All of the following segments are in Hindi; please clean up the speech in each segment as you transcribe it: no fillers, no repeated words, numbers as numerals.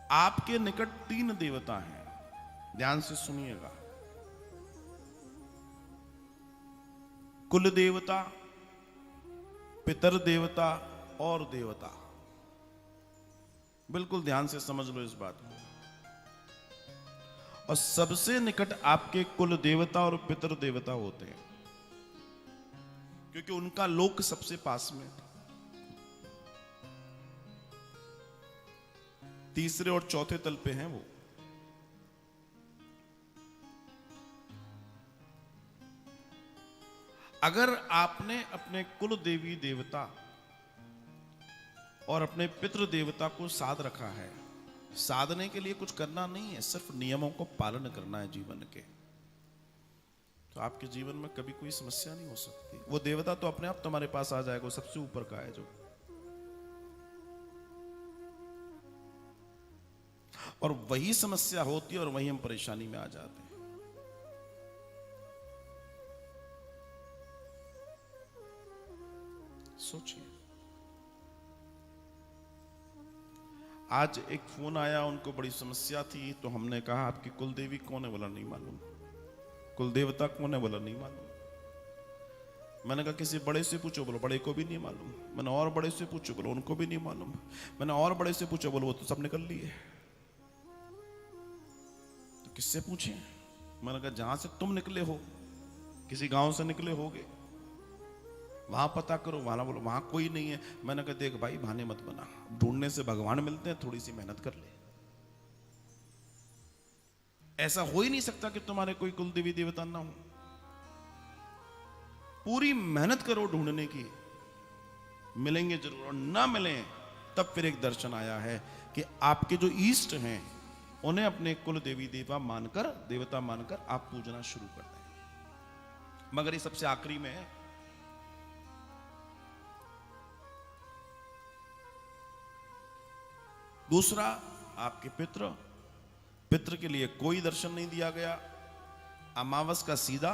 आपके निकट 3 देवता हैं, ध्यान से सुनिएगा। कुल देवता, पितर देवता और देवता। बिल्कुल ध्यान से समझ लो इस बात को। और सबसे निकट आपके कुल देवता और पितर देवता होते हैं, क्योंकि उनका लोक सबसे पास में। तीसरे और चौथे तल पे हैं वो। अगर आपने अपने कुल देवी देवता और अपने पितृ देवता को साध रखा है, साधने के लिए कुछ करना नहीं है, सिर्फ नियमों को पालन करना है जीवन के, तो आपके जीवन में कभी कोई समस्या नहीं हो सकती। वो देवता तो अपने आप तुम्हारे पास आ जाएगा, सबसे ऊपर का है जो। और वही समस्या होती है और वही हम परेशानी में आ जाते हैं। सोचिए, आज एक फोन आया, उनको बड़ी समस्या थी, तो हमने कहा आपकी कुल देवी कौन है? बोला नहीं मालूम। कुल देवता कौन है? बोला नहीं मालूम। मैंने कहा किसी बड़े से पूछो, बोलो बड़े को भी नहीं मालूम। मैंने और बड़े से पूछो, बोलो उनको भी नहीं मालूम। मैंने और बड़े से पूछो, बोलो वो तो सब निकल लिए। तो किससे पूछे? मैंने कहा जहां से तुम निकले हो, किसी गांव से निकले होगे, वहां पता करो। वहां बोलो वहां कोई नहीं है। मैंने कहा देख भाई बहाने मत बना, ढूंढने से भगवान मिलते हैं, थोड़ी सी मेहनत कर ले। ऐसा हो ही नहीं सकता कि तुम्हारे कोई कुल देवी देवता ना हो। पूरी मेहनत करो ढूंढने की, मिलेंगे जरूर। और ना मिले तब फिर एक दर्शन आया है कि आपके जो ईष्ट हैं उन्हें अपने कुल देवी देवता मानकर आप पूजना शुरू कर दें। मगर ये सबसे आखिरी में है। दूसरा, आपके पितृ के लिए कोई दर्शन नहीं दिया गया। अमावस का सीधा,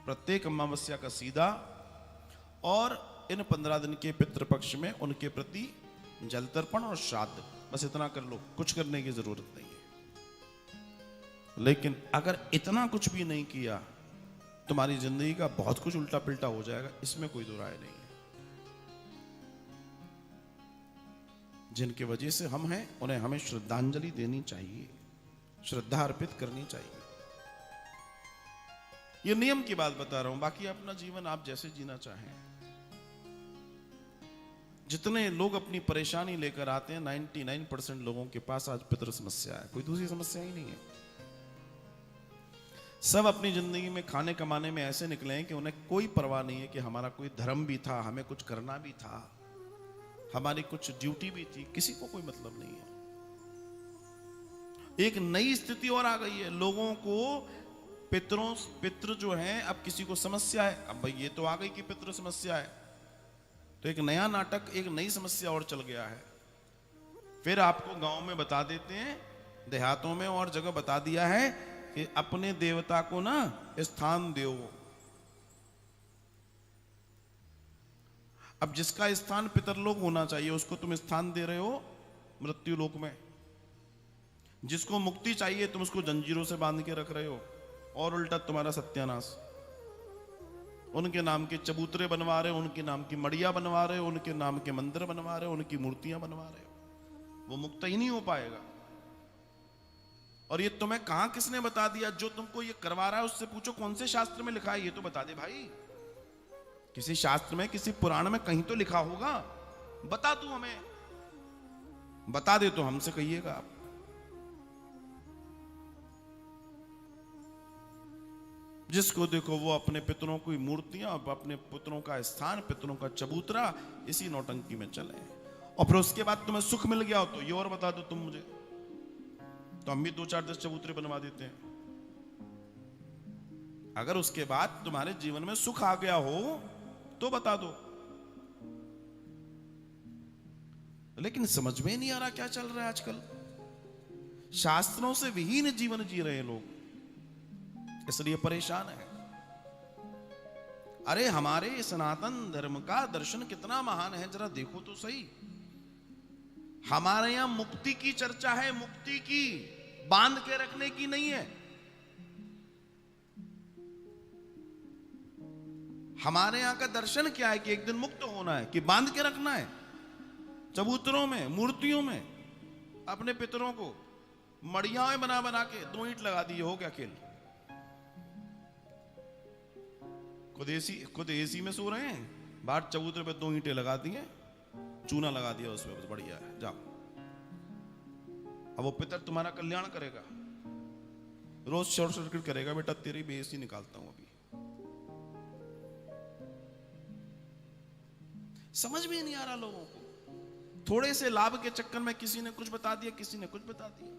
प्रत्येक अमावस्या का सीधा, और इन 15 दिन के पितृपक्ष में उनके प्रति जल तर्पण और श्राद्ध, बस इतना कर लो, कुछ करने की जरूरत नहीं है। लेकिन अगर इतना कुछ भी नहीं किया, तुम्हारी जिंदगी का बहुत कुछ उल्टा पिल्टा हो जाएगा, इसमें कोई दो राय नहीं है। जिनकी वजह से हम हैं, उन्हें हमें श्रद्धांजलि देनी चाहिए, श्रद्धा अर्पित करनी चाहिए। ये नियम की बात बता रहा हूं, बाकी अपना जीवन आप जैसे जीना चाहें। जितने लोग अपनी परेशानी लेकर आते हैं, 99% लोगों के पास आज पितृ समस्या है, कोई दूसरी समस्या ही नहीं है। सब अपनी जिंदगी में खाने कमाने में ऐसे निकले हैं कि उन्हें कोई परवाह नहीं है कि हमारा कोई धर्म भी था, हमें कुछ करना भी था, हमारी कुछ ड्यूटी भी थी, किसी को कोई मतलब नहीं है। एक नई स्थिति और आ गई है, लोगों को पितृ जो हैं, अब किसी को समस्या है, अब भाई ये तो आ गई कि पितृ समस्या है, तो एक नया नाटक, एक नई समस्या और चल गया है। फिर आपको गांव में बता देते हैं, देहातों में और जगह बता दिया है कि अपने देवता को ना स्थान दो। अब जिसका स्थान पितरलोक होना चाहिए उसको तुम स्थान दे रहे हो मृत्यु लोक में। जिसको मुक्ति चाहिए तुम उसको जंजीरों से बांध के रख रहे हो, और उल्टा तुम्हारा सत्यानाश। उनके नाम के चबूतरे बनवा रहे हो, उनके नाम की मड़िया बनवा रहे हो, उनके नाम के मंदिर बनवा रहे हो, उनकी मूर्तियां बनवा रहे हो। वो मुक्त ही नहीं हो पाएगा। और ये तुम्हें कहां किसने बता दिया? जो तुमको ये करवा रहा है उससे पूछो कौन से शास्त्र में लिखा है, ये तो बता दे भाई। किसी शास्त्र में, किसी पुराण में कहीं तो लिखा होगा, बता तू हमें, बता दे तो हमसे कहिएगा आप। जिसको देखो वो अपने पितरों की मूर्तियां, अपने पितरों का स्थान, पितरों का चबूतरा, इसी नौटंकी में चले। और फिर उसके बाद तुम्हें सुख मिल गया हो तो ये और बता दो तुम मुझे, तो हम भी 2-4-10 चबूतरे बनवा देते हैं। अगर उसके बाद तुम्हारे जीवन में सुख आ गया हो तो बता दो। लेकिन समझ में नहीं आ रहा क्या चल रहा है आजकल। शास्त्रों से विहीन जीवन जी रहे लोग, इसलिए परेशान है। अरे हमारे सनातन धर्म का दर्शन कितना महान है, जरा देखो तो सही। हमारे यहां मुक्ति की चर्चा है, मुक्ति की, बांध के रखने की नहीं है। हमारे यहां का दर्शन क्या है कि एक दिन मुक्त होना है कि बांध के रखना है? चबूतरों में, मूर्तियों में अपने पितरों को मड़ियाओं में बना बना के 2 ईंट लगा दिए, हो गया खेल। खुद एसी में सो रहे हैं, बाहर चबूतरे पे 2 ईंटें लगा दी हैं, चूना लगा दिया उसमें, बस बढ़िया है, जाओ। अब वो पितर तुम्हारा कल्याण करेगा, रोज शॉर्ट सर्किट करेगा, बेटा तेरी बेइज्जती निकालता हूं अभी। समझ में नहीं आ रहा लोगों को। थोड़े से लाभ के चक्कर में किसी ने कुछ बता दिया, किसी ने कुछ बता दिया।